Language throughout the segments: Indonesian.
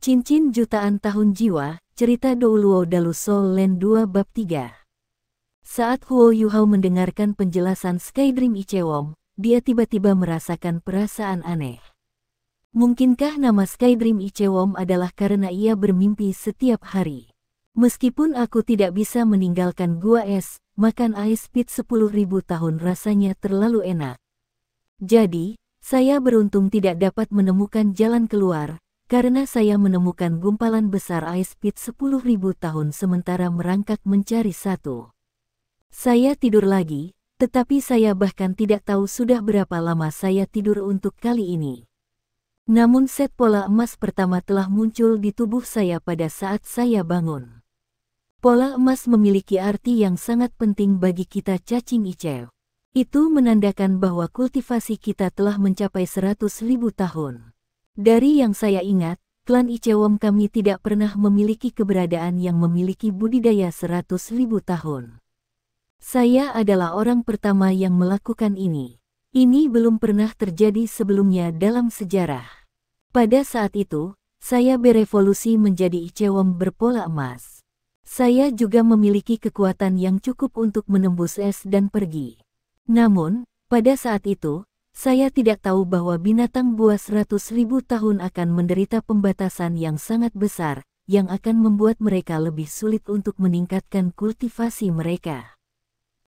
Cincin Jutaan Tahun Jiwa, Cerita Douluo Dalu Soul Land 2 Bab 3. Saat Huo Yuhao mendengarkan penjelasan Skydream Ichewom, dia tiba-tiba merasakan perasaan aneh. Mungkinkah nama Skydream Ichewom adalah karena ia bermimpi setiap hari? Meskipun aku tidak bisa meninggalkan gua es, makan ice pit 10.000 tahun rasanya terlalu enak. Jadi, saya beruntung tidak dapat menemukan jalan keluar, karena saya menemukan gumpalan besar ice pit 10.000 tahun sementara merangkak mencari satu. Saya tidur lagi, tetapi saya bahkan tidak tahu sudah berapa lama saya tidur untuk kali ini. Namun set pola emas pertama telah muncul di tubuh saya pada saat saya bangun. Pola emas memiliki arti yang sangat penting bagi kita cacing icew. Itu menandakan bahwa kultivasi kita telah mencapai 100.000 tahun. Dari yang saya ingat, klan Ichewom kami tidak pernah memiliki keberadaan yang memiliki budidaya 100.000 tahun. Saya adalah orang pertama yang melakukan ini. Ini belum pernah terjadi sebelumnya dalam sejarah. Pada saat itu, saya berevolusi menjadi Ichewom berpola emas. Saya juga memiliki kekuatan yang cukup untuk menembus es dan pergi. Namun, pada saat itu, saya tidak tahu bahwa binatang buas 100.000 tahun akan menderita pembatasan yang sangat besar, yang akan membuat mereka lebih sulit untuk meningkatkan kultivasi mereka.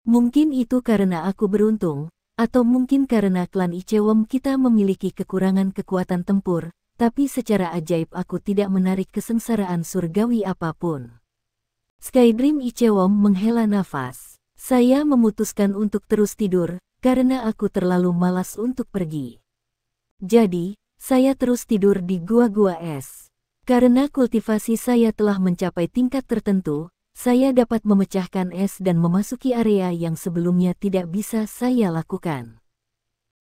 Mungkin itu karena aku beruntung, atau mungkin karena klan Ichewom kita memiliki kekurangan kekuatan tempur, tapi secara ajaib aku tidak menarik kesengsaraan surgawi apapun. Skydream Ichewom menghela nafas. Saya memutuskan untuk terus tidur, karena aku terlalu malas untuk pergi. Jadi, saya terus tidur di gua-gua es. Karena kultivasi saya telah mencapai tingkat tertentu, saya dapat memecahkan es dan memasuki area yang sebelumnya tidak bisa saya lakukan.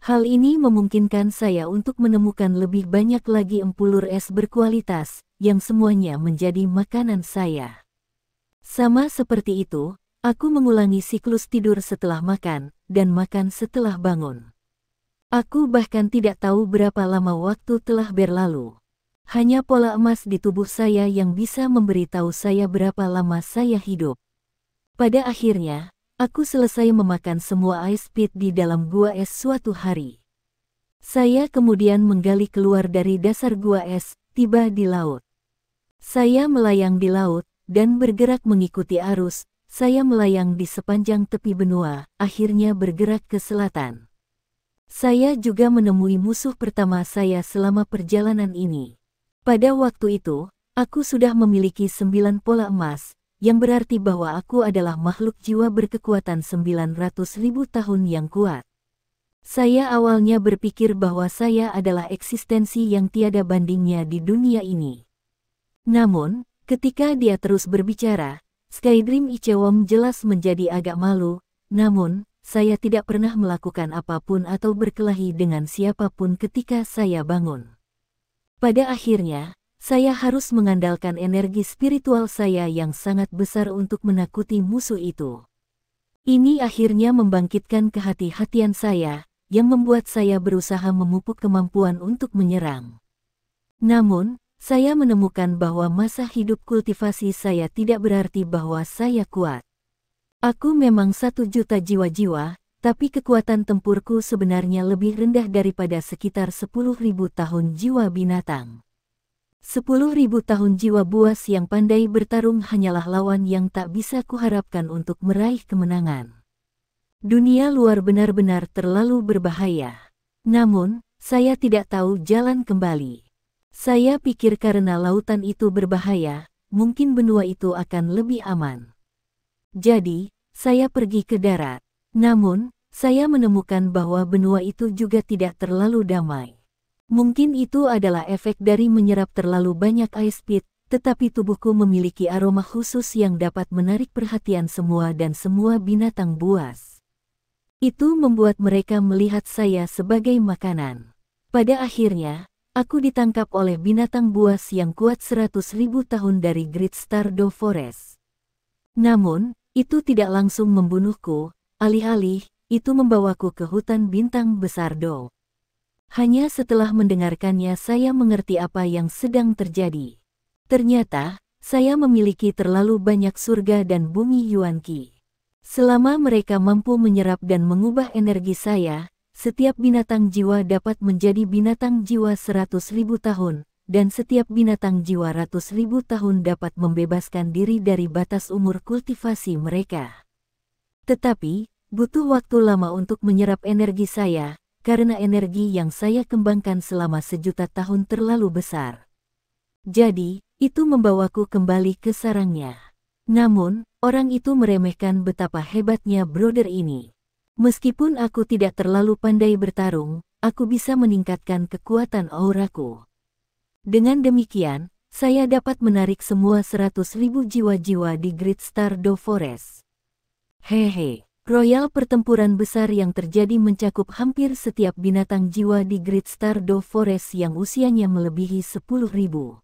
Hal ini memungkinkan saya untuk menemukan lebih banyak lagi empulur es berkualitas, yang semuanya menjadi makanan saya. Sama seperti itu, aku mengulangi siklus tidur setelah makan, dan makan setelah bangun. Aku bahkan tidak tahu berapa lama waktu telah berlalu. Hanya pola emas di tubuh saya yang bisa memberitahu saya berapa lama saya hidup. Pada akhirnya, aku selesai memakan semua ice pit di dalam gua es suatu hari. Saya kemudian menggali keluar dari dasar gua es, tiba di laut. Saya melayang di laut, dan bergerak mengikuti arus. Saya melayang di sepanjang tepi benua, akhirnya bergerak ke selatan. Saya juga menemui musuh pertama saya selama perjalanan ini. Pada waktu itu, aku sudah memiliki 9 pola emas, yang berarti bahwa aku adalah makhluk jiwa berkekuatan 900.000 tahun yang kuat. Saya awalnya berpikir bahwa saya adalah eksistensi yang tiada bandingnya di dunia ini. Namun, ketika dia terus berbicara, Skydream Ichewom jelas menjadi agak malu, namun, saya tidak pernah melakukan apapun atau berkelahi dengan siapapun ketika saya bangun. Pada akhirnya, saya harus mengandalkan energi spiritual saya yang sangat besar untuk menakuti musuh itu. Ini akhirnya membangkitkan kehati-hatian saya, yang membuat saya berusaha memupuk kemampuan untuk menyerang. Namun, saya menemukan bahwa masa hidup kultivasi saya tidak berarti bahwa saya kuat. Aku memang 1 juta jiwa-jiwa, tapi kekuatan tempurku sebenarnya lebih rendah daripada sekitar 10.000 tahun jiwa binatang. 10.000 tahun jiwa buas yang pandai bertarung hanyalah lawan yang tak bisa kuharapkan untuk meraih kemenangan. Dunia luar benar-benar terlalu berbahaya. Namun, saya tidak tahu jalan kembali. Saya pikir karena lautan itu berbahaya, mungkin benua itu akan lebih aman. Jadi, saya pergi ke darat. Namun, saya menemukan bahwa benua itu juga tidak terlalu damai. Mungkin itu adalah efek dari menyerap terlalu banyak ice pit, tetapi tubuhku memiliki aroma khusus yang dapat menarik perhatian semua dan semua binatang buas. Itu membuat mereka melihat saya sebagai makanan. Pada akhirnya, aku ditangkap oleh binatang buas yang kuat 100.000 tahun dari Great Stardew Forest. Namun, itu tidak langsung membunuhku, alih-alih, itu membawaku ke hutan bintang besar Dow. Hanya setelah mendengarkannya saya mengerti apa yang sedang terjadi. Ternyata, saya memiliki terlalu banyak surga dan bumi Yuan-Qi. Selama mereka mampu menyerap dan mengubah energi saya, setiap binatang jiwa dapat menjadi binatang jiwa 100.000 tahun, dan setiap binatang jiwa ratus ribu tahun dapat membebaskan diri dari batas umur kultivasi mereka. Tetapi, butuh waktu lama untuk menyerap energi saya, karena energi yang saya kembangkan selama 1.000.000 tahun terlalu besar. Jadi, itu membawaku kembali ke sarangnya. Namun, orang itu meremehkan betapa hebatnya brother ini. Meskipun aku tidak terlalu pandai bertarung, aku bisa meningkatkan kekuatan auraku. Dengan demikian, saya dapat menarik semua 100.000 jiwa-jiwa di Great Stardew Forest. Hehe, royal pertempuran besar yang terjadi mencakup hampir setiap binatang jiwa di Great Stardew Forest yang usianya melebihi 10.000.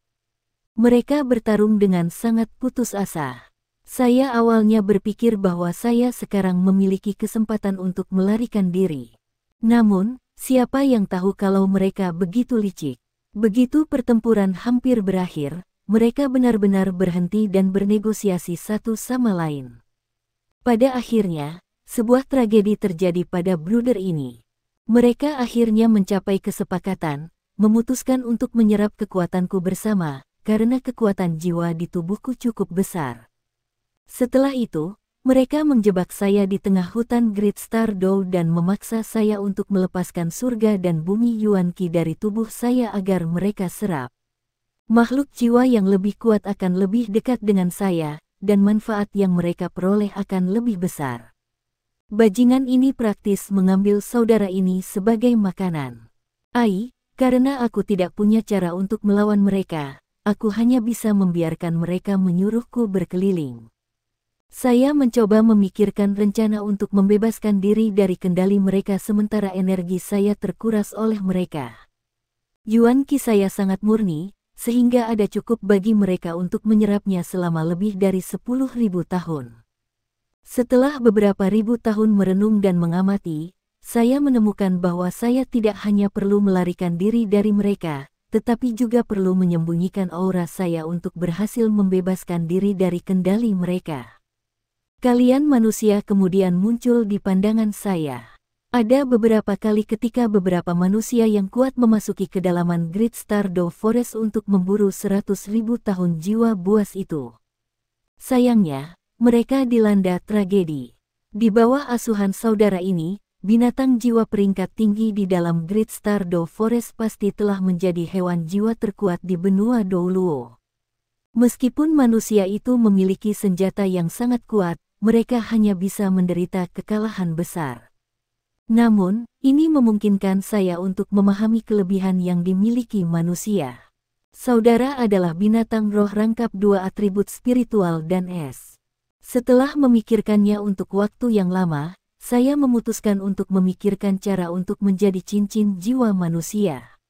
Mereka bertarung dengan sangat putus asa. Saya awalnya berpikir bahwa saya sekarang memiliki kesempatan untuk melarikan diri. Namun, siapa yang tahu kalau mereka begitu licik? Begitu pertempuran hampir berakhir, mereka benar-benar berhenti dan bernegosiasi satu sama lain. Pada akhirnya, sebuah tragedi terjadi pada brother ini. Mereka akhirnya mencapai kesepakatan, memutuskan untuk menyerap kekuatanku bersama, karena kekuatan jiwa di tubuhku cukup besar. Setelah itu, mereka menjebak saya di tengah hutan Great Stardew dan memaksa saya untuk melepaskan surga dan bumi Yuan-Qi dari tubuh saya agar mereka serap. Makhluk jiwa yang lebih kuat akan lebih dekat dengan saya, dan manfaat yang mereka peroleh akan lebih besar. Bajingan ini praktis mengambil saudara ini sebagai makanan. Karena aku tidak punya cara untuk melawan mereka, aku hanya bisa membiarkan mereka menyuruhku berkeliling. Saya mencoba memikirkan rencana untuk membebaskan diri dari kendali mereka sementara energi saya terkuras oleh mereka. Yuan-Qi saya sangat murni, sehingga ada cukup bagi mereka untuk menyerapnya selama lebih dari 10.000 tahun. Setelah beberapa ribu tahun merenung dan mengamati, saya menemukan bahwa saya tidak hanya perlu melarikan diri dari mereka, tetapi juga perlu menyembunyikan aura saya untuk berhasil membebaskan diri dari kendali mereka. Kalian manusia kemudian muncul di pandangan saya. Ada beberapa kali ketika beberapa manusia yang kuat memasuki kedalaman Great Stardew Forest untuk memburu 100.000 tahun jiwa buas itu. Sayangnya, mereka dilanda tragedi. Di bawah asuhan saudara ini, binatang jiwa peringkat tinggi di dalam Great Stardew Forest pasti telah menjadi hewan jiwa terkuat di benua Douluo. Meskipun manusia itu memiliki senjata yang sangat kuat, mereka hanya bisa menderita kekalahan besar. Namun, ini memungkinkan saya untuk memahami kelebihan yang dimiliki manusia. Saudara adalah binatang roh rangkap 2 atribut spiritual dan es. Setelah memikirkannya untuk waktu yang lama, saya memutuskan untuk memikirkan cara untuk menjadi cincin jiwa manusia.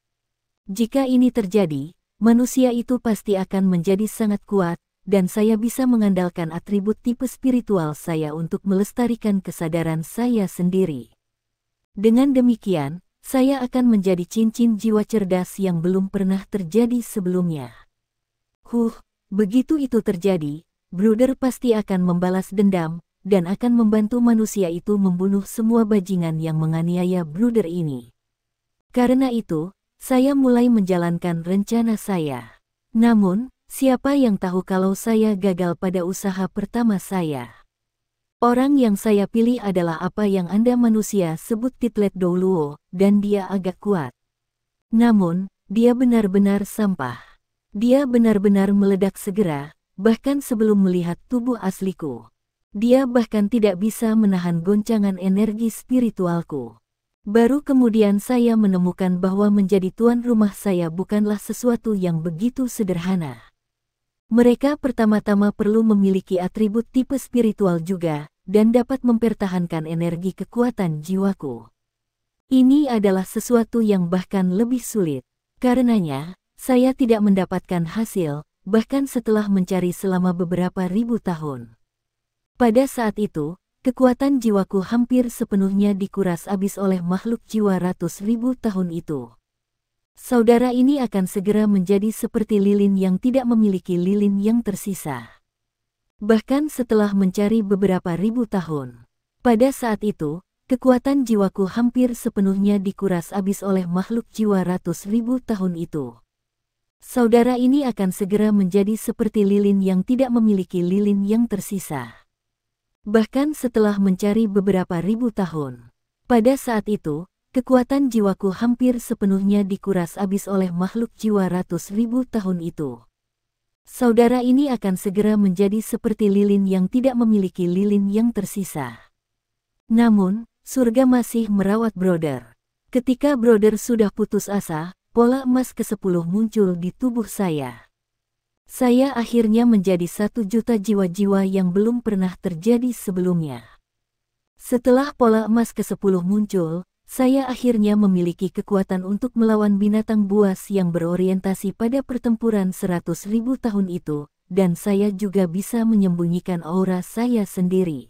Jika ini terjadi, manusia itu pasti akan menjadi sangat kuat, dan saya bisa mengandalkan atribut tipe spiritual saya untuk melestarikan kesadaran saya sendiri. Dengan demikian, saya akan menjadi cincin jiwa cerdas yang belum pernah terjadi sebelumnya. Begitu itu terjadi, brother pasti akan membalas dendam, dan akan membantu manusia itu membunuh semua bajingan yang menganiaya brother ini. Karena itu, saya mulai menjalankan rencana saya. Namun, siapa yang tahu kalau saya gagal pada usaha pertama saya? Orang yang saya pilih adalah apa yang Anda manusia sebut Titlet Douluo, dan dia agak kuat. Namun, dia benar-benar sampah. Dia benar-benar meledak segera, bahkan sebelum melihat tubuh asliku. Dia bahkan tidak bisa menahan goncangan energi spiritualku. Baru kemudian saya menemukan bahwa menjadi tuan rumah saya bukanlah sesuatu yang begitu sederhana. Mereka pertama-tama perlu memiliki atribut tipe spiritual juga, dan dapat mempertahankan energi kekuatan jiwaku. Ini adalah sesuatu yang bahkan lebih sulit. Karenanya, saya tidak mendapatkan hasil, bahkan setelah mencari selama beberapa ribu tahun. Pada saat itu, kekuatan jiwaku hampir sepenuhnya dikuras habis oleh makhluk jiwa ratus ribu tahun itu. Saudara ini akan segera menjadi seperti lilin yang tidak memiliki lilin yang tersisa. Bahkan setelah mencari beberapa ribu tahun. Pada saat itu, kekuatan jiwaku hampir sepenuhnya dikuras habis oleh makhluk jiwa ratus ribu tahun itu. Saudara ini akan segera menjadi seperti lilin yang tidak memiliki lilin yang tersisa. Bahkan setelah mencari beberapa ribu tahun. Pada saat itu, kekuatan jiwaku hampir sepenuhnya dikuras habis oleh makhluk jiwa ratus ribu tahun itu. Saudara ini akan segera menjadi seperti lilin yang tidak memiliki lilin yang tersisa. Namun, surga masih merawat Brother. Ketika Brother sudah putus asa, pola emas ke-10 muncul di tubuh saya. Saya akhirnya menjadi 1 juta jiwa-jiwa yang belum pernah terjadi sebelumnya. Setelah pola emas ke-10 muncul, saya akhirnya memiliki kekuatan untuk melawan binatang buas yang berorientasi pada pertempuran 100.000 tahun itu, dan saya juga bisa menyembunyikan aura saya sendiri.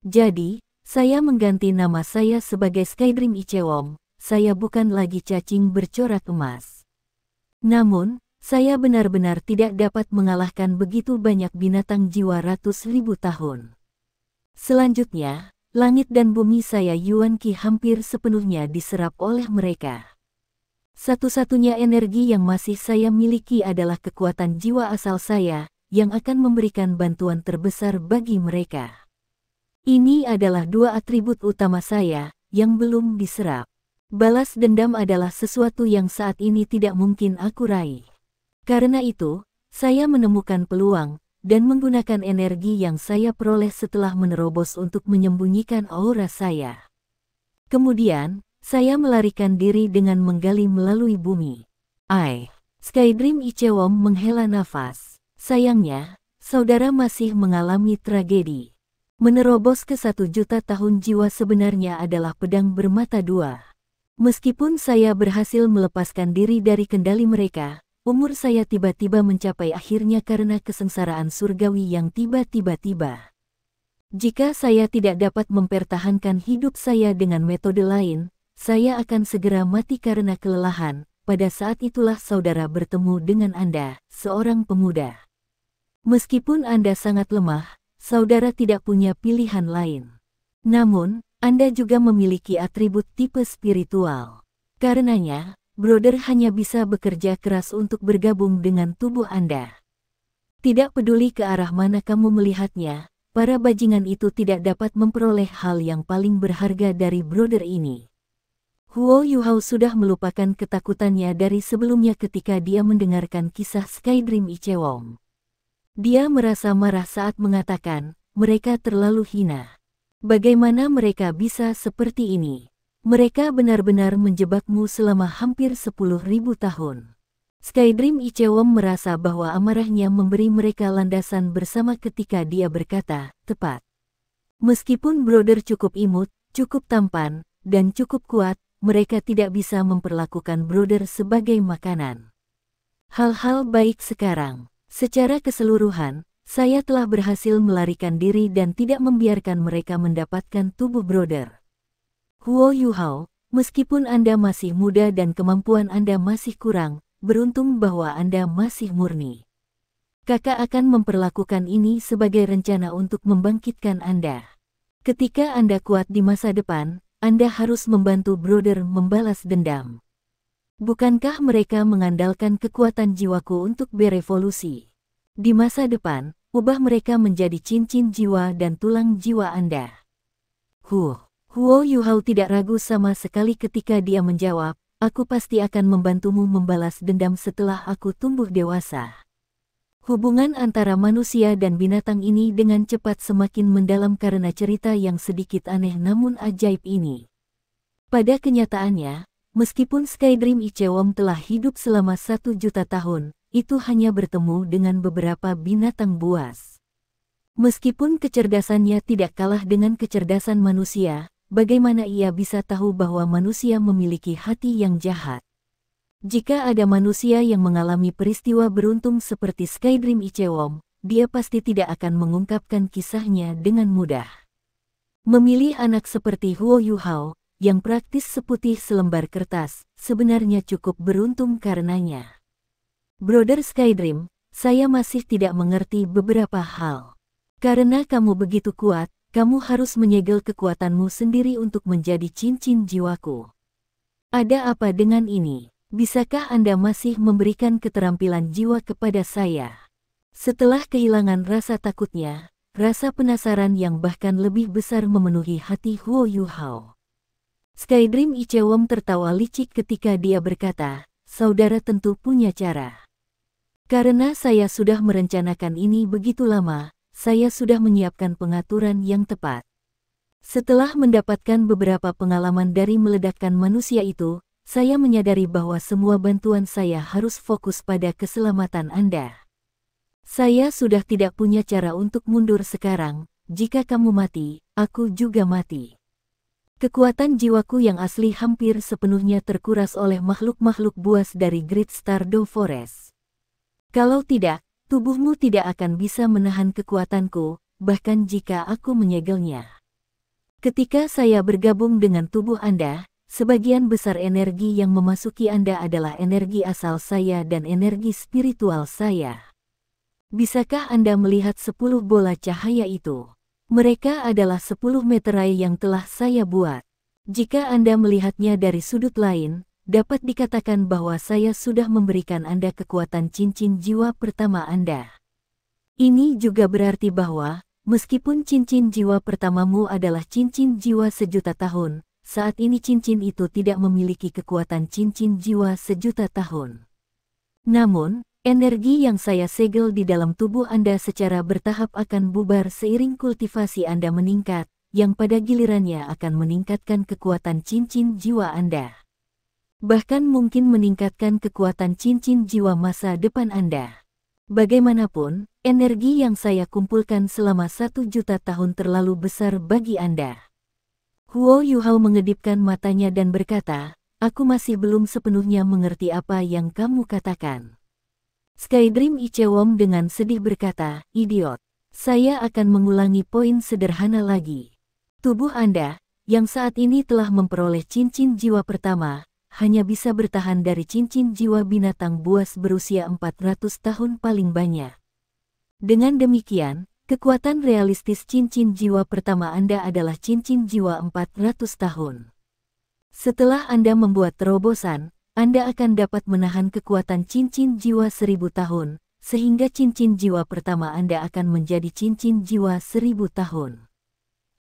Jadi, saya mengganti nama saya sebagai Skydream Icewom. Saya bukan lagi cacing bercorak emas. Namun, saya benar-benar tidak dapat mengalahkan begitu banyak binatang jiwa ratus ribu tahun. Selanjutnya, langit dan bumi saya Yuan Qi hampir sepenuhnya diserap oleh mereka. Satu-satunya energi yang masih saya miliki adalah kekuatan jiwa asal saya, yang akan memberikan bantuan terbesar bagi mereka. Ini adalah 2 atribut utama saya, yang belum diserap. Balas dendam adalah sesuatu yang saat ini tidak mungkin aku raih. Karena itu, saya menemukan peluang, dan menggunakan energi yang saya peroleh setelah menerobos untuk menyembunyikan aura saya. Kemudian, saya melarikan diri dengan menggali melalui bumi. Skydream Icewom menghela nafas. Sayangnya, saudara masih mengalami tragedi. Menerobos ke 1 juta tahun jiwa sebenarnya adalah pedang bermata 2. Meskipun saya berhasil melepaskan diri dari kendali mereka, umur saya tiba-tiba mencapai akhirnya karena kesengsaraan surgawi yang tiba-tiba. Jika saya tidak dapat mempertahankan hidup saya dengan metode lain, saya akan segera mati karena kelelahan. Pada saat itulah saudara bertemu dengan Anda, seorang pemuda. Meskipun Anda sangat lemah, saudara tidak punya pilihan lain. Namun, Anda juga memiliki atribut tipe spiritual. Karenanya, Brother hanya bisa bekerja keras untuk bergabung dengan tubuh Anda. Tidak peduli ke arah mana kamu melihatnya, para bajingan itu tidak dapat memperoleh hal yang paling berharga dari Brother ini. Huo Yuhao sudah melupakan ketakutannya dari sebelumnya ketika dia mendengarkan kisah Skydream Icewom. Dia merasa marah saat mengatakan, mereka terlalu hina. Bagaimana mereka bisa seperti ini? Mereka benar-benar menjebakmu selama hampir 10.000 tahun. Skydream Icewom merasa bahwa amarahnya memberi mereka landasan bersama ketika dia berkata, tepat. Meskipun Brother cukup imut, cukup tampan, dan cukup kuat, mereka tidak bisa memperlakukan Brother sebagai makanan. Hal-hal baik sekarang. Secara keseluruhan, saya telah berhasil melarikan diri dan tidak membiarkan mereka mendapatkan tubuh Brother. Huo Yuhao, meskipun Anda masih muda dan kemampuan Anda masih kurang, beruntung bahwa Anda masih murni. Kakak akan memperlakukan ini sebagai rencana untuk membangkitkan Anda. Ketika Anda kuat di masa depan, Anda harus membantu Brother membalas dendam. Bukankah mereka mengandalkan kekuatan jiwaku untuk berevolusi? Di masa depan, ubah mereka menjadi cincin jiwa dan tulang jiwa Anda. Huo Yuhao tidak ragu sama sekali ketika dia menjawab, aku pasti akan membantumu membalas dendam setelah aku tumbuh dewasa. Hubungan antara manusia dan binatang ini dengan cepat semakin mendalam karena cerita yang sedikit aneh namun ajaib ini. Pada kenyataannya, meskipun Skydream Icewom telah hidup selama 1 juta tahun, itu hanya bertemu dengan beberapa binatang buas. Meskipun kecerdasannya tidak kalah dengan kecerdasan manusia, bagaimana ia bisa tahu bahwa manusia memiliki hati yang jahat? Jika ada manusia yang mengalami peristiwa beruntung seperti Skydream Icewom, dia pasti tidak akan mengungkapkan kisahnya dengan mudah. Memilih anak seperti Huo Yuhao, yang praktis seputih selembar kertas, sebenarnya cukup beruntung karenanya. Brother Skydream, saya masih tidak mengerti beberapa hal. Karena kamu begitu kuat, kamu harus menyegel kekuatanmu sendiri untuk menjadi cincin jiwaku. Ada apa dengan ini? Bisakah Anda masih memberikan keterampilan jiwa kepada saya? Setelah kehilangan rasa takutnya, rasa penasaran yang bahkan lebih besar memenuhi hati Huo Yuhao. Skydream Ichewom tertawa licik ketika dia berkata, saudara tentu punya cara. Karena saya sudah merencanakan ini begitu lama, saya sudah menyiapkan pengaturan yang tepat. Setelah mendapatkan beberapa pengalaman dari meledakkan manusia itu, saya menyadari bahwa semua bantuan saya harus fokus pada keselamatan Anda. Saya sudah tidak punya cara untuk mundur sekarang, jika kamu mati, aku juga mati. Kekuatan jiwaku yang asli hampir sepenuhnya terkuras oleh makhluk-makhluk buas dari Great Stardew Forest. Kalau tidak, tubuhmu tidak akan bisa menahan kekuatanku, bahkan jika aku menyegelnya. Ketika saya bergabung dengan tubuh Anda, sebagian besar energi yang memasuki Anda adalah energi asal saya dan energi spiritual saya. Bisakah Anda melihat 10 bola cahaya itu? Mereka adalah 10 meterai yang telah saya buat. Jika Anda melihatnya dari sudut lain, dapat dikatakan bahwa saya sudah memberikan Anda kekuatan cincin jiwa pertama Anda. Ini juga berarti bahwa, meskipun cincin jiwa pertamamu adalah cincin jiwa sejuta tahun, saat ini cincin itu tidak memiliki kekuatan cincin jiwa sejuta tahun. Namun, energi yang saya segel di dalam tubuh Anda secara bertahap akan bubar seiring kultivasi Anda meningkat, yang pada gilirannya akan meningkatkan kekuatan cincin jiwa Anda. Bahkan mungkin meningkatkan kekuatan cincin jiwa masa depan Anda. Bagaimanapun, energi yang saya kumpulkan selama 1 juta tahun terlalu besar bagi Anda. Huo Yuhao mengedipkan matanya dan berkata, aku masih belum sepenuhnya mengerti apa yang kamu katakan. Skydream Ichewom dengan sedih berkata, idiot, saya akan mengulangi poin sederhana lagi. Tubuh Anda, yang saat ini telah memperoleh cincin jiwa pertama, hanya bisa bertahan dari cincin jiwa binatang buas berusia 400 tahun paling banyak. Dengan demikian, kekuatan realistis cincin jiwa pertama Anda adalah cincin jiwa 400 tahun. Setelah Anda membuat terobosan, Anda akan dapat menahan kekuatan cincin jiwa 1000 tahun, sehingga cincin jiwa pertama Anda akan menjadi cincin jiwa 1000 tahun.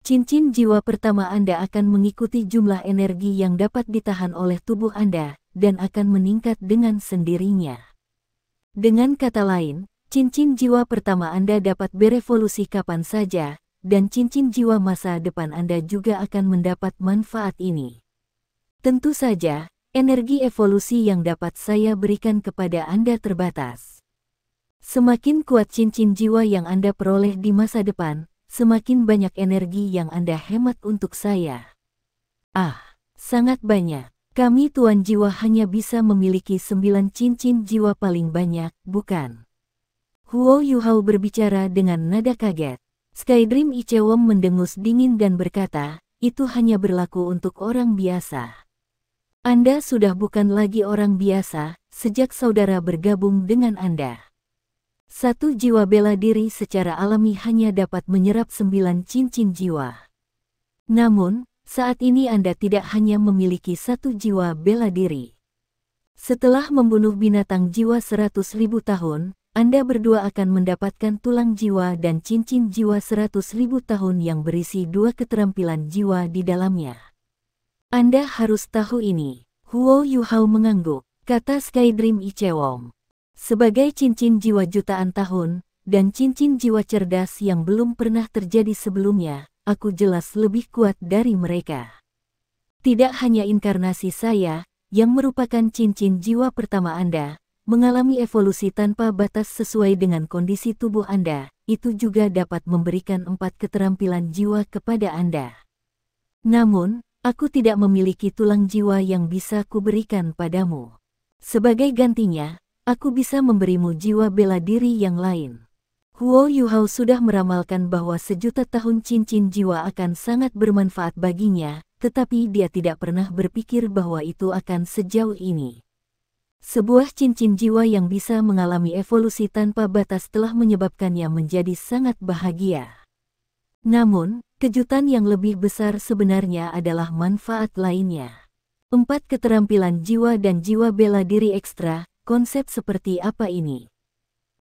Cincin jiwa pertama Anda akan mengikuti jumlah energi yang dapat ditahan oleh tubuh Anda, dan akan meningkat dengan sendirinya. Dengan kata lain, cincin jiwa pertama Anda dapat berevolusi kapan saja, dan cincin jiwa masa depan Anda juga akan mendapat manfaat ini. Tentu saja, energi evolusi yang dapat saya berikan kepada Anda terbatas. Semakin kuat cincin jiwa yang Anda peroleh di masa depan, semakin banyak energi yang Anda hemat untuk saya. Ah, sangat banyak. Kami Tuan Jiwa hanya bisa memiliki 9 cincin jiwa paling banyak, bukan? Huo Yuhao berbicara dengan nada kaget. Skydream Ichewom mendengus dingin dan berkata, itu hanya berlaku untuk orang biasa. Anda sudah bukan lagi orang biasa, sejak saudara bergabung dengan Anda. Satu jiwa bela diri secara alami hanya dapat menyerap 9 cincin jiwa. Namun, saat ini Anda tidak hanya memiliki 1 jiwa bela diri. Setelah membunuh binatang jiwa 100.000 tahun, Anda berdua akan mendapatkan tulang jiwa dan cincin jiwa 100.000 tahun yang berisi 2 keterampilan jiwa di dalamnya. Anda harus tahu ini. Huo Yuhao mengangguk, kata Skydream Ichewom. Sebagai cincin jiwa jutaan tahun, dan cincin jiwa cerdas yang belum pernah terjadi sebelumnya, aku jelas lebih kuat dari mereka. Tidak hanya inkarnasi saya, yang merupakan cincin jiwa pertama Anda, mengalami evolusi tanpa batas sesuai dengan kondisi tubuh Anda, itu juga dapat memberikan 4 keterampilan jiwa kepada Anda. Namun, aku tidak memiliki tulang jiwa yang bisa kuberikan padamu. Sebagai gantinya, aku bisa memberimu jiwa bela diri yang lain. Huo Yuhao sudah meramalkan bahwa sejuta tahun cincin jiwa akan sangat bermanfaat baginya, tetapi dia tidak pernah berpikir bahwa itu akan sejauh ini. Sebuah cincin jiwa yang bisa mengalami evolusi tanpa batas telah menyebabkannya menjadi sangat bahagia. Namun, kejutan yang lebih besar sebenarnya adalah manfaat lainnya. 4 keterampilan jiwa dan jiwa bela diri ekstra, konsep seperti apa ini?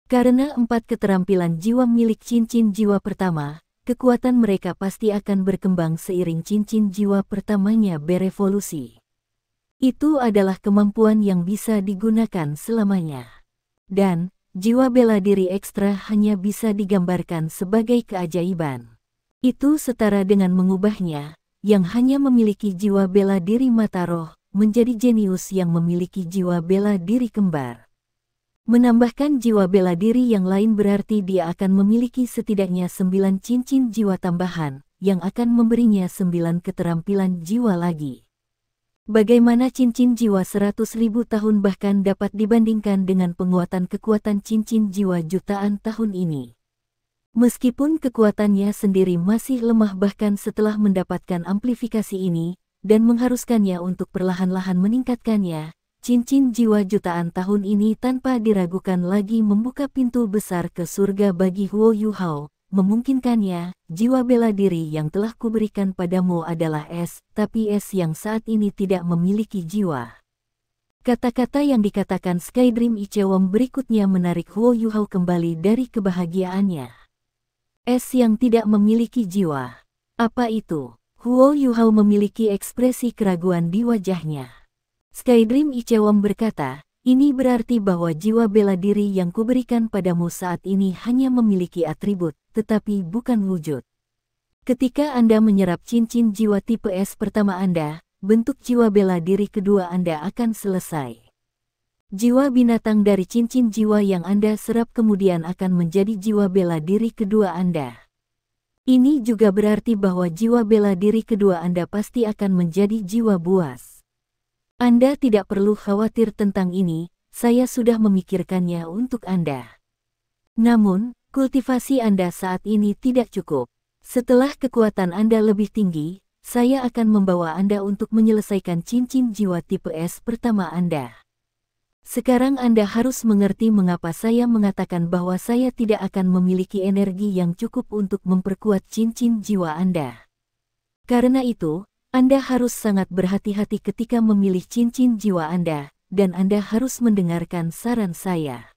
Karena 4 keterampilan jiwa milik cincin jiwa pertama, kekuatan mereka pasti akan berkembang seiring cincin jiwa pertamanya berevolusi. Itu adalah kemampuan yang bisa digunakan selamanya. Dan, jiwa bela diri ekstra hanya bisa digambarkan sebagai keajaiban. Itu setara dengan mengubahnya, yang hanya memiliki jiwa bela diri mata roh, menjadi jenius yang memiliki jiwa bela diri kembar. Menambahkan jiwa bela diri yang lain berarti dia akan memiliki setidaknya 9 cincin jiwa tambahan, yang akan memberinya 9 keterampilan jiwa lagi. Bagaimana cincin jiwa 100.000 tahun bahkan dapat dibandingkan dengan penguatan kekuatan cincin jiwa jutaan tahun ini? Meskipun kekuatannya sendiri masih lemah bahkan setelah mendapatkan amplifikasi ini, dan mengharuskannya untuk perlahan-lahan meningkatkannya, cincin jiwa jutaan tahun ini tanpa diragukan lagi membuka pintu besar ke surga bagi Huo Yuhao, memungkinkannya, jiwa bela diri yang telah kuberikan padamu adalah es, tapi es yang saat ini tidak memiliki jiwa. Kata-kata yang dikatakan Skydream Ichewon berikutnya menarik Huo Yuhao kembali dari kebahagiaannya. Es yang tidak memiliki jiwa. Apa itu? Huo Yuhao memiliki ekspresi keraguan di wajahnya. Skydream Ichewon berkata, ini berarti bahwa jiwa bela diri yang kuberikan padamu saat ini hanya memiliki atribut, tetapi bukan wujud. Ketika Anda menyerap cincin jiwa tipe S pertama Anda, bentuk jiwa bela diri kedua Anda akan selesai. Jiwa binatang dari cincin jiwa yang Anda serap kemudian akan menjadi jiwa bela diri kedua Anda. Ini juga berarti bahwa jiwa bela diri kedua Anda pasti akan menjadi jiwa buas. Anda tidak perlu khawatir tentang ini, saya sudah memikirkannya untuk Anda. Namun, kultivasi Anda saat ini tidak cukup. Setelah kekuatan Anda lebih tinggi, saya akan membawa Anda untuk menyelesaikan cincin jiwa tipe S pertama Anda. Sekarang Anda harus mengerti mengapa saya mengatakan bahwa saya tidak akan memiliki energi yang cukup untuk memperkuat cincin jiwa Anda. Karena itu, Anda harus sangat berhati-hati ketika memilih cincin jiwa Anda, dan Anda harus mendengarkan saran saya.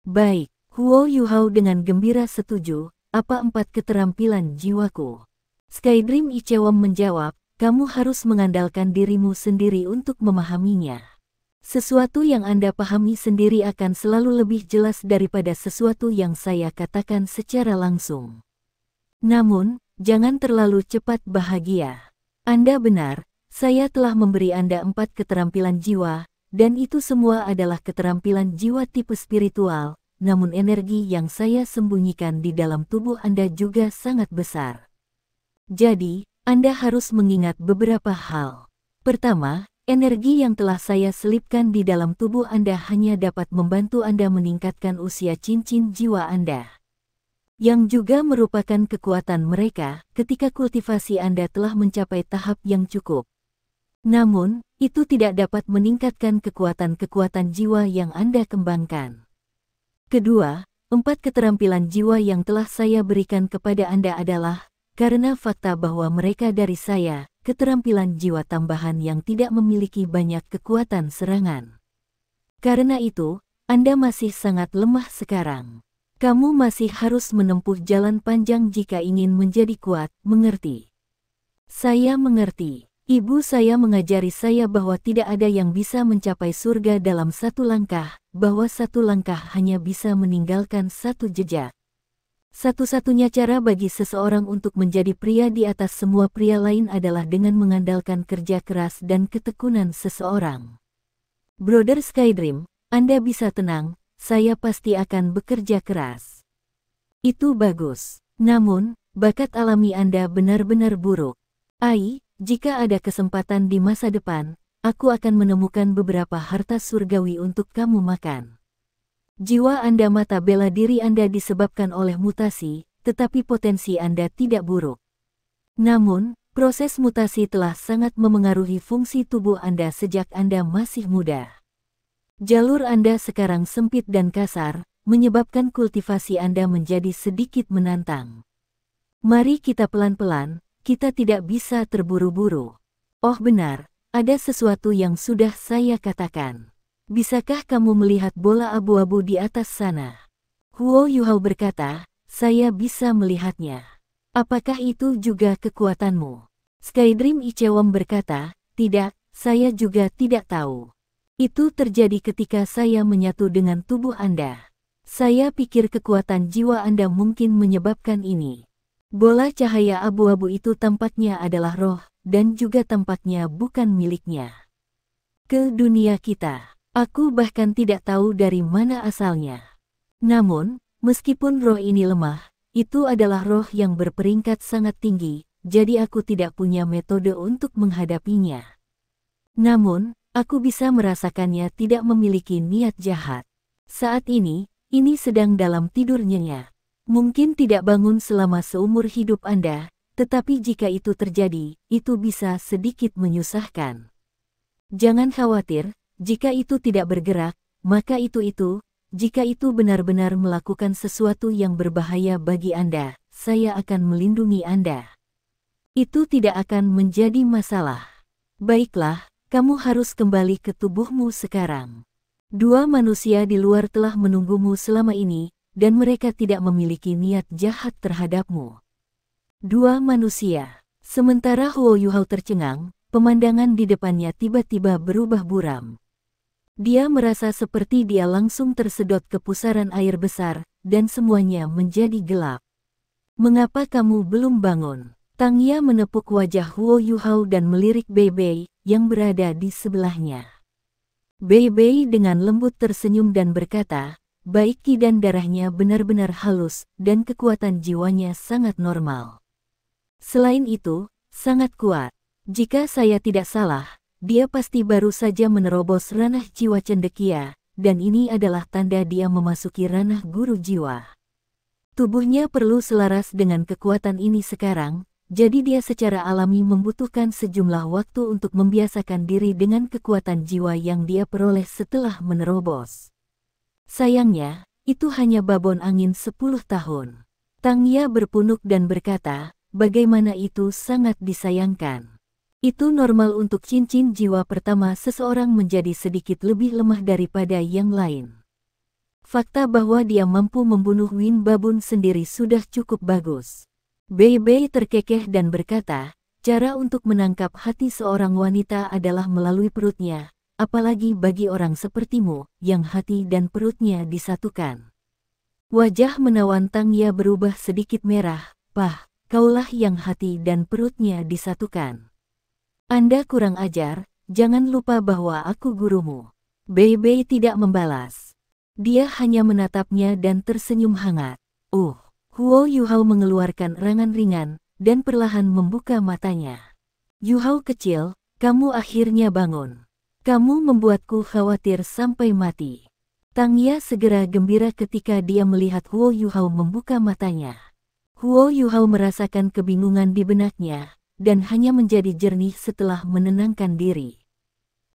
Baik, Huo Yuhao dengan gembira setuju, apa 4 keterampilan jiwaku? Skydream Ichewon menjawab, kamu harus mengandalkan dirimu sendiri untuk memahaminya. Sesuatu yang Anda pahami sendiri akan selalu lebih jelas daripada sesuatu yang saya katakan secara langsung. Namun, jangan terlalu cepat bahagia. Anda benar, saya telah memberi Anda 4 keterampilan jiwa, dan itu semua adalah keterampilan jiwa tipe spiritual, namun energi yang saya sembunyikan di dalam tubuh Anda juga sangat besar. Jadi, Anda harus mengingat beberapa hal. Pertama, energi yang telah saya selipkan di dalam tubuh Anda hanya dapat membantu Anda meningkatkan usia cincin jiwa Anda. Yang juga merupakan kekuatan mereka ketika kultivasi Anda telah mencapai tahap yang cukup. Namun, itu tidak dapat meningkatkan kekuatan-kekuatan jiwa yang Anda kembangkan. Kedua, 4 keterampilan jiwa yang telah saya berikan kepada Anda adalah, karena fakta bahwa mereka dari saya, keterampilan jiwa tambahan yang tidak memiliki banyak kekuatan serangan. Karena itu, Anda masih sangat lemah sekarang. Kamu masih harus menempuh jalan panjang jika ingin menjadi kuat, mengerti? Saya mengerti. Ibu saya mengajari saya bahwa tidak ada yang bisa mencapai surga dalam satu langkah, bahwa satu langkah hanya bisa meninggalkan satu jejak. Satu-satunya cara bagi seseorang untuk menjadi pria di atas semua pria lain adalah dengan mengandalkan kerja keras dan ketekunan seseorang. Brother Skydream, Anda bisa tenang. Saya pasti akan bekerja keras. Itu bagus. Namun, bakat alami Anda benar-benar buruk. Jika ada kesempatan di masa depan, aku akan menemukan beberapa harta surgawi untuk kamu makan. Jiwa Anda mata bela diri Anda disebabkan oleh mutasi, tetapi potensi Anda tidak buruk. Namun, proses mutasi telah sangat memengaruhi fungsi tubuh Anda sejak Anda masih muda. Jalur Anda sekarang sempit dan kasar, menyebabkan kultivasi Anda menjadi sedikit menantang. Mari kita pelan-pelan, kita tidak bisa terburu-buru. Oh benar, ada sesuatu yang sudah saya katakan. Bisakah kamu melihat bola abu-abu di atas sana? Huo Yuhao berkata, saya bisa melihatnya. Apakah itu juga kekuatanmu? Skydream Ichewon berkata, tidak, saya juga tidak tahu. Itu terjadi ketika saya menyatu dengan tubuh Anda. Saya pikir kekuatan jiwa Anda mungkin menyebabkan ini. Bola cahaya abu-abu itu tampaknya adalah roh, dan juga tampaknya bukan miliknya. Ke dunia kita. Aku bahkan tidak tahu dari mana asalnya. Namun, meskipun roh ini lemah, itu adalah roh yang berperingkat sangat tinggi, jadi aku tidak punya metode untuk menghadapinya. Namun, aku bisa merasakannya tidak memiliki niat jahat. Saat ini sedang dalam tidur nyenyak. Mungkin tidak bangun selama seumur hidup Anda, tetapi jika itu terjadi, itu bisa sedikit menyusahkan. Jangan khawatir. Jika itu tidak bergerak, maka jika itu benar-benar melakukan sesuatu yang berbahaya bagi Anda, saya akan melindungi Anda. Itu tidak akan menjadi masalah. Baiklah, kamu harus kembali ke tubuhmu sekarang. Dua manusia di luar telah menunggumu selama ini, dan mereka tidak memiliki niat jahat terhadapmu. Dua manusia. Sementara Huo Yuhao tercengang, pemandangan di depannya tiba-tiba berubah buram. Dia merasa seperti dia langsung tersedot ke pusaran air besar, dan semuanya menjadi gelap. Mengapa kamu belum bangun? Tang Ya menepuk wajah Huo Yuhao dan melirik Bei Bei, yang berada di sebelahnya. Bei Bei dengan lembut tersenyum dan berkata, baik Qi dan darahnya benar-benar halus, dan kekuatan jiwanya sangat normal. Selain itu, sangat kuat. Jika saya tidak salah, dia pasti baru saja menerobos ranah jiwa cendekia, dan ini adalah tanda dia memasuki ranah guru jiwa. Tubuhnya perlu selaras dengan kekuatan ini sekarang, jadi dia secara alami membutuhkan sejumlah waktu untuk membiasakan diri dengan kekuatan jiwa yang dia peroleh setelah menerobos. Sayangnya, itu hanya babon angin 10 tahun. Tang Ya berpunuk dan berkata, bagaimana itu sangat disayangkan. Itu normal untuk cincin jiwa pertama seseorang menjadi sedikit lebih lemah daripada yang lain. Fakta bahwa dia mampu membunuh Win Babun sendiri sudah cukup bagus. Bei Bei terkekeh dan berkata, cara untuk menangkap hati seorang wanita adalah melalui perutnya, apalagi bagi orang sepertimu, yang hati dan perutnya disatukan. Wajah menawan Tang Ya berubah sedikit merah, Pah, kaulah yang hati dan perutnya disatukan. Anda kurang ajar, jangan lupa bahwa aku gurumu. Bei Bei tidak membalas. Dia hanya menatapnya dan tersenyum hangat. Huo Yuhao mengeluarkan rangan ringan, dan perlahan membuka matanya. Yuhao kecil, kamu akhirnya bangun. Kamu membuatku khawatir sampai mati. Tang Ya segera gembira ketika dia melihat Huo Yuhao membuka matanya. Huo Yuhao merasakan kebingungan di benaknya, dan hanya menjadi jernih setelah menenangkan diri.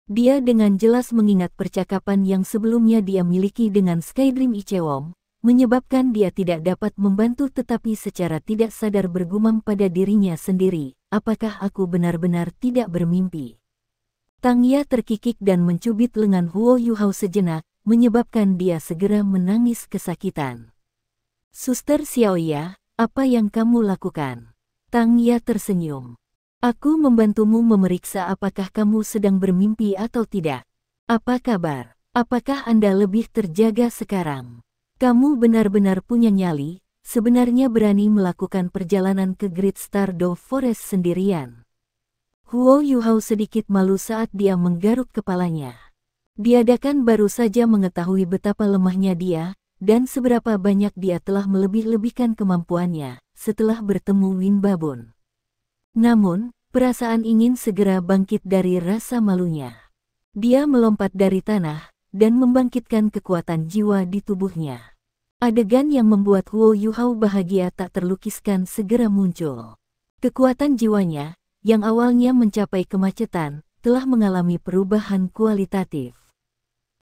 Dia dengan jelas mengingat percakapan yang sebelumnya dia miliki dengan Skydream Ichewon, menyebabkan dia tidak dapat membantu tetapi secara tidak sadar bergumam pada dirinya sendiri, apakah aku benar-benar tidak bermimpi? Tang Ya terkikik dan mencubit lengan Huo Yuhao sejenak, menyebabkan dia segera menangis kesakitan. Suster Xiaoya, apa yang kamu lakukan? Tang Ya tersenyum. Aku membantumu memeriksa apakah kamu sedang bermimpi atau tidak. Apa kabar? Apakah Anda lebih terjaga sekarang? Kamu benar-benar punya nyali, sebenarnya berani melakukan perjalanan ke Great Stardew Forest sendirian. Huo Yuhao sedikit malu saat dia menggaruk kepalanya. Diadakan baru saja mengetahui betapa lemahnya dia, dan seberapa banyak dia telah melebih-lebihkan kemampuannya setelah bertemu Win Babun. Namun, perasaan ingin segera bangkit dari rasa malunya. Dia melompat dari tanah, dan membangkitkan kekuatan jiwa di tubuhnya. Adegan yang membuat Huo Yuhao bahagia tak terlukiskan segera muncul. Kekuatan jiwanya, yang awalnya mencapai kemacetan, telah mengalami perubahan kualitatif.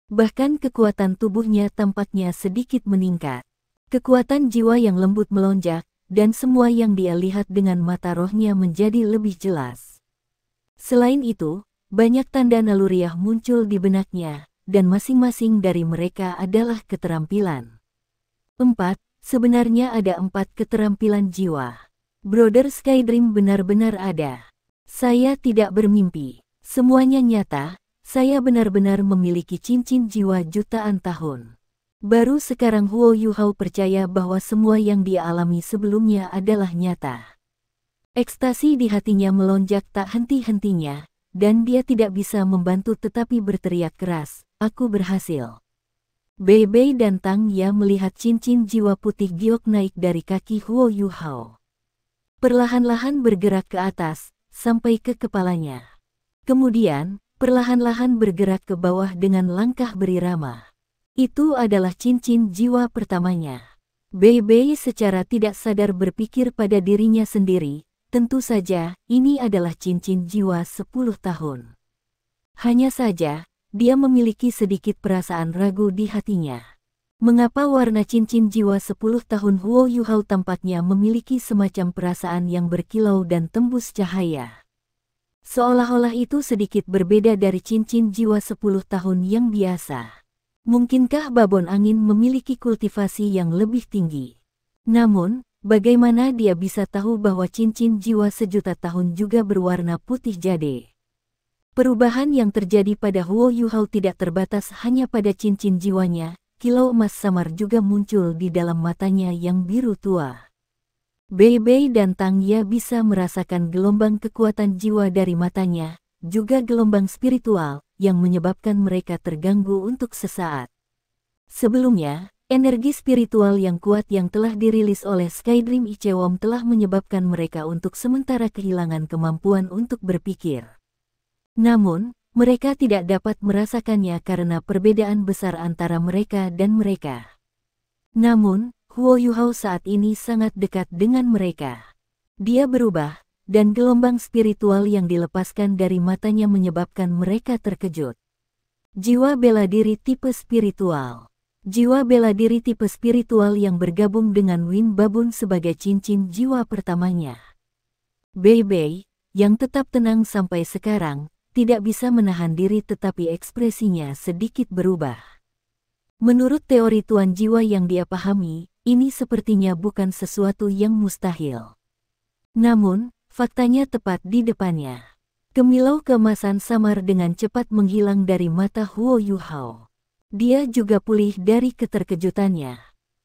Bahkan kekuatan tubuhnya tampaknya sedikit meningkat. Kekuatan jiwa yang lembut melonjak, dan semua yang dia lihat dengan mata rohnya menjadi lebih jelas. Selain itu, banyak tanda naluriah muncul di benaknya, dan masing-masing dari mereka adalah keterampilan. 4. Sebenarnya ada 4 keterampilan jiwa. Brother Skydream benar-benar ada. Saya tidak bermimpi. Semuanya nyata, saya benar-benar memiliki cincin jiwa jutaan tahun. Baru sekarang Huo Yuhao percaya bahwa semua yang dia alami sebelumnya adalah nyata. Ekstasi di hatinya melonjak tak henti-hentinya, dan dia tidak bisa membantu tetapi berteriak keras, "Aku berhasil." Bei Bei dan Tang Ya melihat cincin jiwa putih giok naik dari kaki Huo Yuhao. Perlahan-lahan bergerak ke atas, sampai ke kepalanya. Kemudian, perlahan-lahan bergerak ke bawah dengan langkah berirama. Itu adalah cincin jiwa pertamanya. Bei Bei secara tidak sadar berpikir pada dirinya sendiri, tentu saja, ini adalah cincin jiwa 10 tahun. Hanya saja, dia memiliki sedikit perasaan ragu di hatinya. Mengapa warna cincin jiwa 10 tahun Huo Yuhao tampaknya memiliki semacam perasaan yang berkilau dan tembus cahaya? Seolah-olah itu sedikit berbeda dari cincin jiwa 10 tahun yang biasa. Mungkinkah babon angin memiliki kultivasi yang lebih tinggi? Namun, bagaimana dia bisa tahu bahwa cincin jiwa sejuta tahun juga berwarna putih jade? Perubahan yang terjadi pada Huo Yuhao tidak terbatas hanya pada cincin jiwanya, kilau emas samar juga muncul di dalam matanya yang biru tua. Bei Bei dan Tang Ya bisa merasakan gelombang kekuatan jiwa dari matanya, juga gelombang spiritual, yang menyebabkan mereka terganggu untuk sesaat. Sebelumnya, energi spiritual yang kuat yang telah dirilis oleh Skydream Ichewom telah menyebabkan mereka untuk sementara kehilangan kemampuan untuk berpikir. Namun, mereka tidak dapat merasakannya karena perbedaan besar antara mereka dan mereka. Namun, Huo Yuhao saat ini sangat dekat dengan mereka. Dia berubah, dan gelombang spiritual yang dilepaskan dari matanya menyebabkan mereka terkejut. Jiwa bela diri tipe spiritual. Jiwa bela diri tipe spiritual yang bergabung dengan Win Babun sebagai cincin jiwa pertamanya. Bei Bei, yang tetap tenang sampai sekarang, tidak bisa menahan diri tetapi ekspresinya sedikit berubah. Menurut teori tuan jiwa yang dia pahami, ini sepertinya bukan sesuatu yang mustahil. Namun, faktanya tepat di depannya. Kemilau keemasan samar dengan cepat menghilang dari mata Huo Yuhao. Dia juga pulih dari keterkejutannya.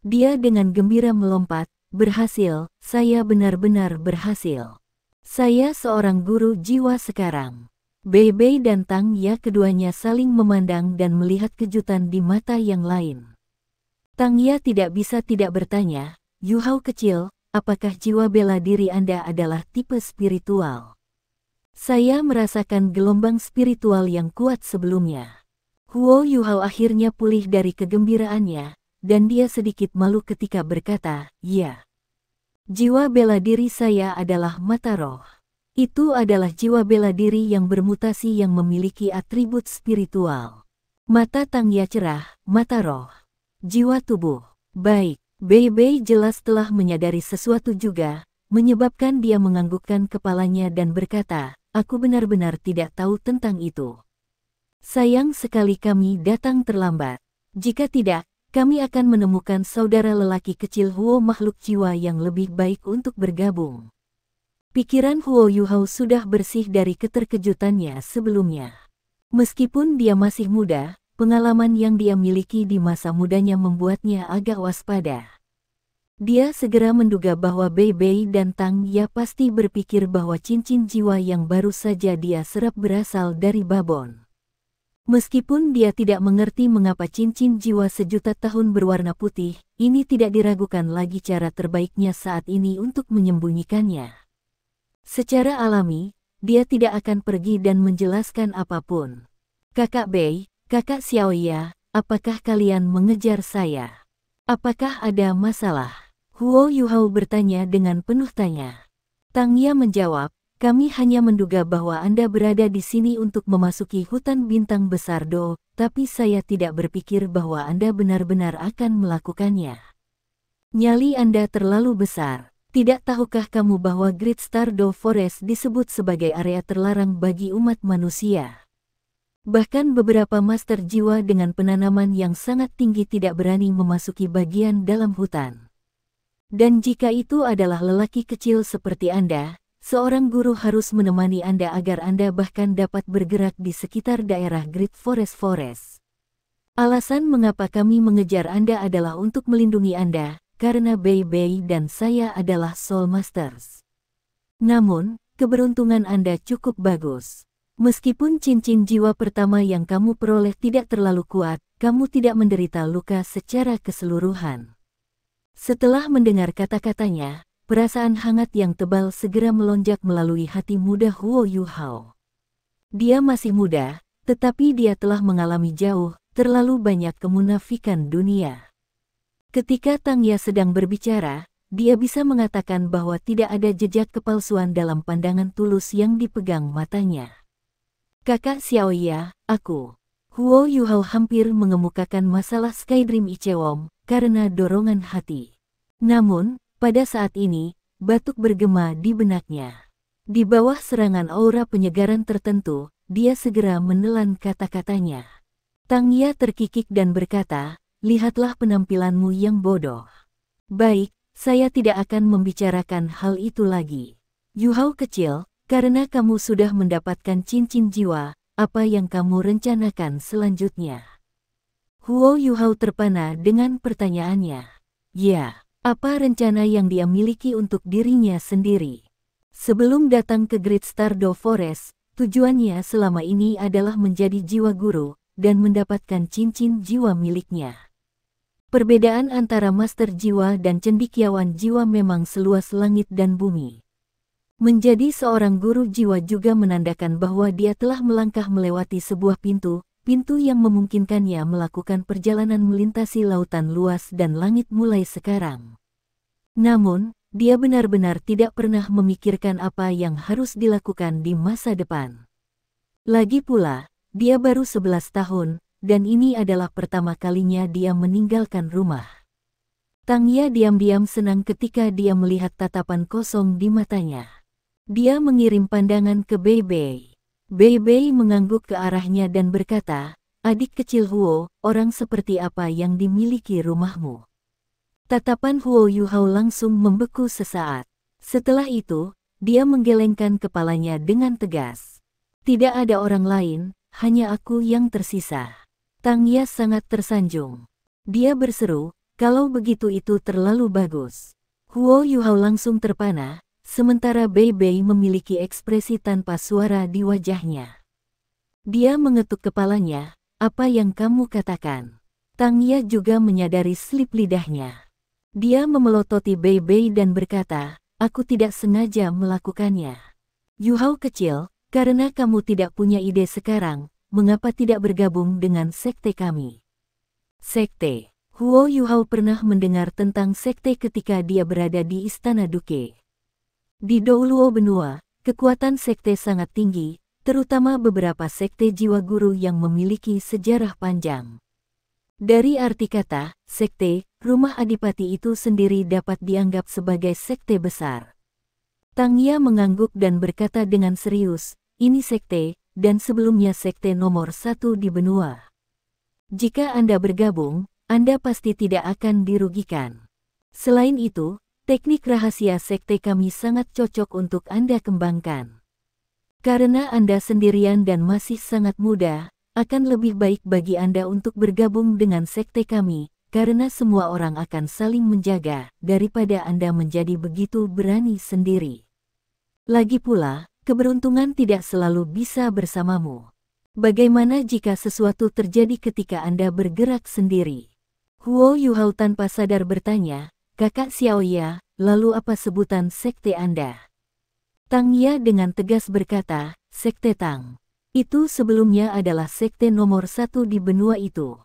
Dia dengan gembira melompat, "Berhasil, saya benar-benar berhasil. Saya seorang guru jiwa sekarang." Bei Bei dan Tang Ya keduanya saling memandang dan melihat kejutan di mata yang lain. Tang Ya tidak bisa tidak bertanya, "Yuhao kecil, apakah jiwa bela diri Anda adalah tipe spiritual?" "Saya merasakan gelombang spiritual yang kuat sebelumnya." Huo Yuhao akhirnya pulih dari kegembiraannya, dan dia sedikit malu ketika berkata, "Ya. Jiwa bela diri saya adalah mata roh. Itu adalah jiwa bela diri yang bermutasi yang memiliki atribut spiritual." Mata Tang Ya cerah, "Mata roh. Jiwa tubuh. Baik." Bei Bei jelas telah menyadari sesuatu juga, menyebabkan dia menganggukkan kepalanya dan berkata, "Aku benar-benar tidak tahu tentang itu. Sayang sekali kami datang terlambat. Jika tidak, kami akan menemukan saudara lelaki kecil Huo makhluk jiwa yang lebih baik untuk bergabung." Pikiran Huo Yuhao sudah bersih dari keterkejutannya sebelumnya. Meskipun dia masih muda, pengalaman yang dia miliki di masa mudanya membuatnya agak waspada. Dia segera menduga bahwa Bei Bei dan Tang Ya pasti berpikir bahwa cincin jiwa yang baru saja dia serap berasal dari babon. Meskipun dia tidak mengerti mengapa cincin jiwa sejuta tahun berwarna putih, ini tidak diragukan lagi cara terbaiknya saat ini untuk menyembunyikannya. Secara alami, dia tidak akan pergi dan menjelaskan apapun. "Kakak Bei, Kakak Xiaoya, apakah kalian mengejar saya? Apakah ada masalah? Huo Yuhao bertanya dengan penuh tanya. Tang Ya menjawab, kami hanya menduga bahwa Anda berada di sini untuk memasuki hutan bintang besar Do, tapi saya tidak berpikir bahwa Anda benar-benar akan melakukannya. Nyali Anda terlalu besar. Tidak tahukah kamu bahwa Great Star Do Forest disebut sebagai area terlarang bagi umat manusia? Bahkan beberapa master jiwa dengan penanaman yang sangat tinggi tidak berani memasuki bagian dalam hutan. Dan jika itu adalah lelaki kecil seperti Anda, seorang guru harus menemani Anda agar Anda bahkan dapat bergerak di sekitar daerah Great Forest. Alasan mengapa kami mengejar Anda adalah untuk melindungi Anda, karena Bei Bei dan saya adalah Soul Masters. Namun, keberuntungan Anda cukup bagus. Meskipun cincin jiwa pertama yang kamu peroleh tidak terlalu kuat, kamu tidak menderita luka secara keseluruhan. Setelah mendengar kata-katanya, perasaan hangat yang tebal segera melonjak melalui hati muda Huo Yuhao. Dia masih muda, tetapi dia telah mengalami terlalu banyak kemunafikan dunia. Ketika Tang Ya sedang berbicara, dia bisa mengatakan bahwa tidak ada jejak kepalsuan dalam pandangan tulus yang dipegang matanya. Kakak Xiaoya, aku. Huo Yuhao hampir mengemukakan masalah Skydream Ichewom karena dorongan hati. Namun, pada saat ini, batuk bergema di benaknya. Di bawah serangan aura penyegaran tertentu, dia segera menelan kata-katanya. Tang Ya terkikik dan berkata, lihatlah penampilanmu yang bodoh. Baik, saya tidak akan membicarakan hal itu lagi. Yuhao kecil, karena kamu sudah mendapatkan cincin jiwa, apa yang kamu rencanakan selanjutnya? Huo Yuhao terpana dengan pertanyaannya. Ya, apa rencana yang dia miliki untuk dirinya sendiri? Sebelum datang ke Great Star Do Forest, tujuannya selama ini adalah menjadi jiwa guru dan mendapatkan cincin jiwa miliknya. Perbedaan antara master jiwa dan cendekiawan jiwa memang seluas langit dan bumi. Menjadi seorang guru jiwa juga menandakan bahwa dia telah melangkah melewati sebuah pintu yang memungkinkannya melakukan perjalanan melintasi lautan luas dan langit mulai sekarang. Namun, dia benar-benar tidak pernah memikirkan apa yang harus dilakukan di masa depan. Lagi pula, dia baru 11 tahun, dan ini adalah pertama kalinya dia meninggalkan rumah. Tang Ya diam-diam senang ketika dia melihat tatapan kosong di matanya. Dia mengirim pandangan ke Bei Bei. Bei Bei mengangguk ke arahnya dan berkata, adik kecil Huo, orang seperti apa yang dimiliki rumahmu? Tatapan Huo Yuhao langsung membeku sesaat. Setelah itu, dia menggelengkan kepalanya dengan tegas. Tidak ada orang lain, hanya aku yang tersisa. Tang Ya sangat tersanjung. Dia berseru, kalau begitu itu terlalu bagus. Huo Yuhao langsung terpana, sementara Bei Bei memiliki ekspresi tanpa suara di wajahnya. Dia mengetuk kepalanya, apa yang kamu katakan? Tang Ya juga menyadari selip lidahnya. Dia memelototi Bei Bei dan berkata, aku tidak sengaja melakukannya. Yuhao kecil, karena kamu tidak punya ide sekarang, mengapa tidak bergabung dengan sekte kami? Sekte. Huo Yuhao pernah mendengar tentang sekte ketika dia berada di Istana Duke. Di Douluo Benua, kekuatan sekte sangat tinggi, terutama beberapa sekte jiwa guru yang memiliki sejarah panjang. Dari arti kata, sekte, rumah adipati itu sendiri dapat dianggap sebagai sekte besar. Tang Ya mengangguk dan berkata dengan serius, ini sekte, dan sebelumnya sekte nomor 1 di benua. Jika Anda bergabung, Anda pasti tidak akan dirugikan. Selain itu, teknik rahasia sekte kami sangat cocok untuk Anda kembangkan. Karena Anda sendirian dan masih sangat muda, akan lebih baik bagi Anda untuk bergabung dengan sekte kami, karena semua orang akan saling menjaga, daripada Anda menjadi begitu berani sendiri. Lagi pula, keberuntungan tidak selalu bisa bersamamu. Bagaimana jika sesuatu terjadi ketika Anda bergerak sendiri? Huo Yuhao tanpa sadar bertanya, kakak Xiaoya, lalu apa sebutan sekte Anda? Tang Ya dengan tegas berkata, sekte Tang. Itu sebelumnya adalah sekte nomor 1 di benua itu.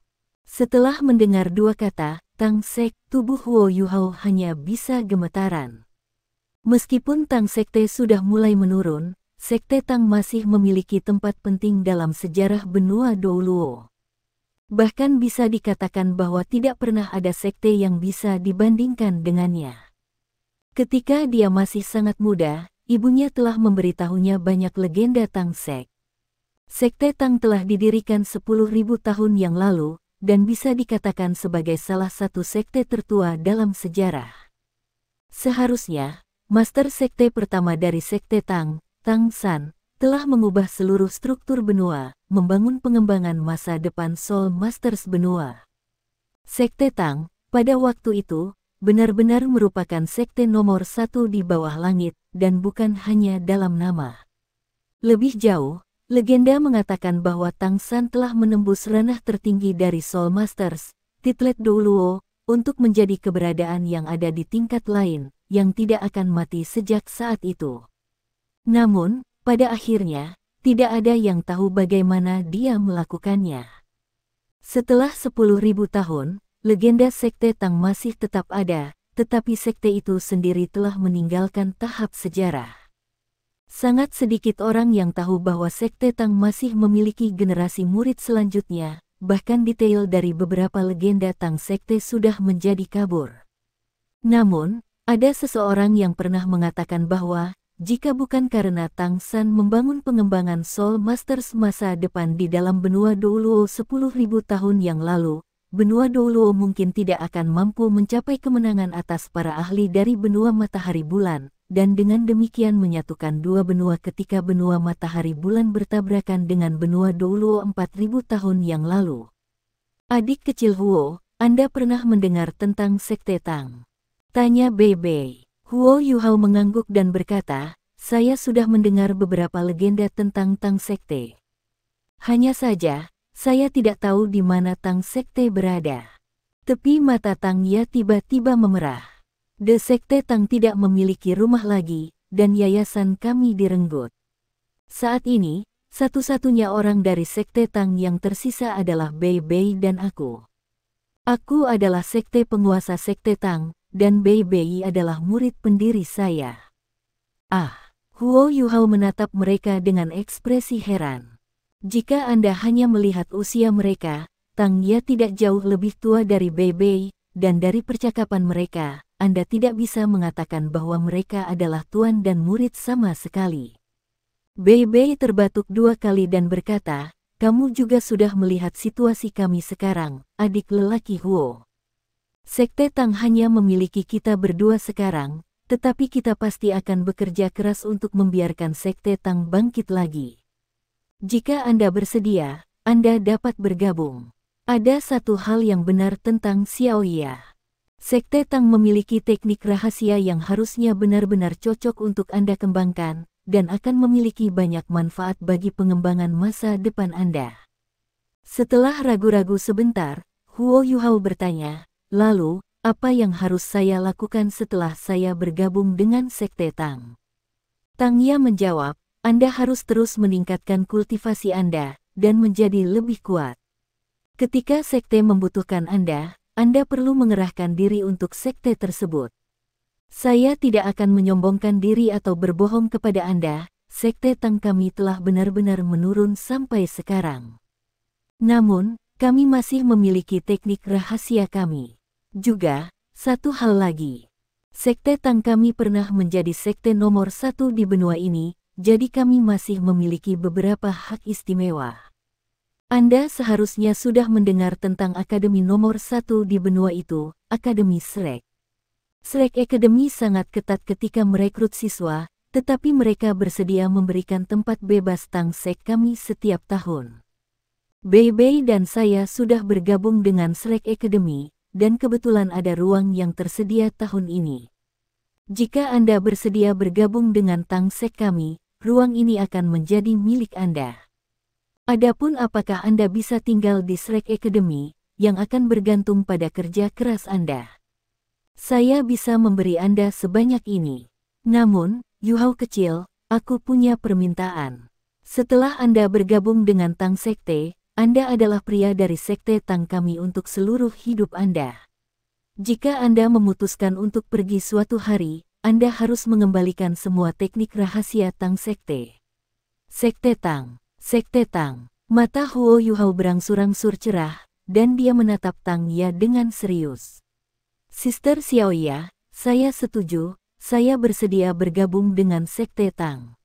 Setelah mendengar dua kata, Tang Sek, tubuh Huo Yuhao hanya bisa gemetaran. Meskipun Tang Sekte sudah mulai menurun, Sekte Tang masih memiliki tempat penting dalam sejarah benua Douluo. Bahkan bisa dikatakan bahwa tidak pernah ada sekte yang bisa dibandingkan dengannya. Ketika dia masih sangat muda, ibunya telah memberitahunya banyak legenda Tang Sek. Sekte Tang telah didirikan 10.000 tahun yang lalu, dan bisa dikatakan sebagai salah satu sekte tertua dalam sejarah. Seharusnya, master sekte pertama dari sekte Tang, Tang San, telah mengubah seluruh struktur benua, membangun pengembangan masa depan Soul Masters benua. Sekte Tang, pada waktu itu, benar-benar merupakan sekte nomor 1 di bawah langit, dan bukan hanya dalam nama. Lebih jauh, legenda mengatakan bahwa Tang San telah menembus ranah tertinggi dari Soul Masters, Titlet Douluo, untuk menjadi keberadaan yang ada di tingkat lain, yang tidak akan mati sejak saat itu. Namun, pada akhirnya, tidak ada yang tahu bagaimana dia melakukannya. Setelah 10.000 tahun, legenda sekte Tang masih tetap ada, tetapi sekte itu sendiri telah meninggalkan tahap sejarah. Sangat sedikit orang yang tahu bahwa sekte Tang masih memiliki generasi murid selanjutnya, bahkan detail dari beberapa legenda Tang sekte sudah menjadi kabur. Namun, ada seseorang yang pernah mengatakan bahwa, jika bukan karena Tang San membangun pengembangan Soul Masters masa depan di dalam benua Douluo 10.000 tahun yang lalu, benua Douluo mungkin tidak akan mampu mencapai kemenangan atas para ahli dari benua Matahari Bulan, dan dengan demikian menyatukan dua benua ketika benua Matahari Bulan bertabrakan dengan benua Douluo 4.000 tahun yang lalu. Adik kecil Huo, Anda pernah mendengar tentang sekte Tang? Tanya Bei Bei. Huo Yuhao mengangguk dan berkata, saya sudah mendengar beberapa legenda tentang Tang sekte. Hanya saja, saya tidak tahu di mana Tang sekte berada. Tepi mata Tang Ya tiba-tiba memerah. The sekte Tang tidak memiliki rumah lagi, dan yayasan kami direnggut. Saat ini, satu-satunya orang dari sekte Tang yang tersisa adalah Bei Bei dan aku. Aku adalah sekte penguasa sekte Tang, dan Bei Bei adalah murid pendiri saya. Ah, Huo Yuhao menatap mereka dengan ekspresi heran. Jika Anda hanya melihat usia mereka, Tang Ya tidak jauh lebih tua dari Bei Bei, dan dari percakapan mereka, Anda tidak bisa mengatakan bahwa mereka adalah tuan dan murid sama sekali. Bei Bei terbatuk 2 kali dan berkata, kamu juga sudah melihat situasi kami sekarang, adik lelaki Huo. Sekte Tang hanya memiliki kita berdua sekarang, tetapi kita pasti akan bekerja keras untuk membiarkan sekte Tang bangkit lagi. Jika Anda bersedia, Anda dapat bergabung. Ada satu hal yang benar tentang Xiaoya. Sekte Tang memiliki teknik rahasia yang harusnya benar-benar cocok untuk Anda kembangkan, dan akan memiliki banyak manfaat bagi pengembangan masa depan Anda. Setelah ragu-ragu sebentar, Huo Yuhao bertanya, lalu, apa yang harus saya lakukan setelah saya bergabung dengan Sekte Tang? Tang Ya menjawab, Anda harus terus meningkatkan kultivasi Anda, dan menjadi lebih kuat. Ketika sekte membutuhkan Anda perlu mengerahkan diri untuk sekte tersebut. Saya tidak akan menyombongkan diri atau berbohong kepada Anda, sekte Tang kami telah benar-benar menurun sampai sekarang. Namun, kami masih memiliki teknik rahasia kami. Juga, satu hal lagi. Sekte Tang kami pernah menjadi sekte nomor 1 di benua ini, jadi kami masih memiliki beberapa hak istimewa. Anda seharusnya sudah mendengar tentang akademi nomor 1 di benua itu, Akademi Shrek. Shrek Academy sangat ketat ketika merekrut siswa, tetapi mereka bersedia memberikan tempat bebas Tang Sek kami setiap tahun. Bei Bei dan saya sudah bergabung dengan Shrek Academy, dan kebetulan ada ruang yang tersedia tahun ini. Jika Anda bersedia bergabung dengan Tang Sek kami, ruang ini akan menjadi milik Anda. Adapun apakah Anda bisa tinggal di Shrek Academy, yang akan bergantung pada kerja keras Anda. Saya bisa memberi Anda sebanyak ini. Namun, Yuhao kecil, aku punya permintaan. Setelah Anda bergabung dengan Tang Sekte, Anda adalah pria dari Sekte Tang kami untuk seluruh hidup Anda. Jika Anda memutuskan untuk pergi suatu hari, Anda harus mengembalikan semua teknik rahasia Tang Sekte. Sekte Tang, Sekte Tang. Mata Huo Yuhao berangsur-angsur cerah, dan dia menatap Tang Ya dengan serius. Sister Xiaoya, saya setuju, saya bersedia bergabung dengan Sekte Tang.